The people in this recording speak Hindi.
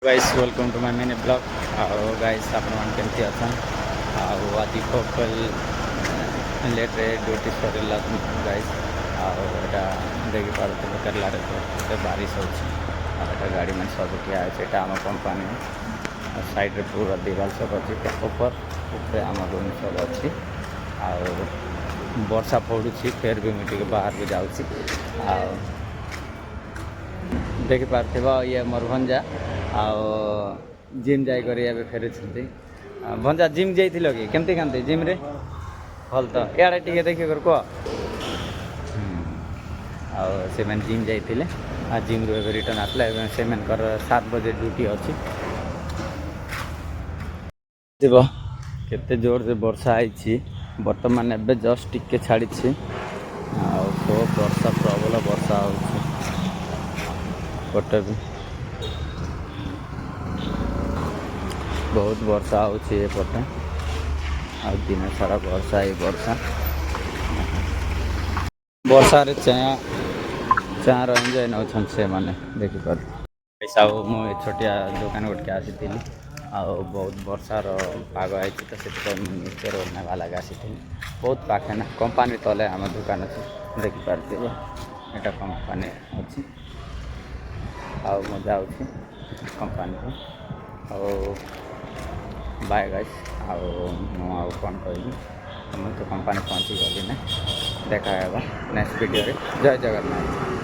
Guys welcome to my mini blog guys आपन केमती अछन आज फोकल लेट ड्यूटी सरला गाइस आटा देखी पार्थे केरला बारिश होता गाड़ी में सब ठिया है आम कंपानी साइड रे पूरा दीवार सब अच्छी ऊपर आम रूम सब अच्छी वर्षा पड़ू फिर भी मुझे बाहर को जाऊँ देखी पार्थ ये मयूरभंजा जिम जाकर फेरी भंजा जिम जाइल कि केमती केमती जिम रे भल तो इे टे देखिए कह से जिम जाइए जिम रू रिटर्न आसला से 7 बजे ड्यूटी अच्छी केते जोर से वर्षा आई बर्तमान एवं जस्ट टिके छाड़ी बहुत वर्षा प्रबल वर्षा होटे भी बहुत वर्षा होपटे आ दिन सारा वर्षा ही वर्षा वर्षा रे चार एंजॉय नौ से मैंने देखिपार पैसा मुझे छोटिया दुकान गोटे आसी बहुत वर्षार पाग आई तो से नावा लगे आसी बहुत पाखे ना कंपानी तले आम दुकान अच्छे देखिपार यहाँ कंपानी अच्छी मजा आउची कंपानी को बाय गाइस कौन कह तो कंपानी पहुँची गली ना देखा नेक्स्ट वीडियो रे जय जगन्नाथ।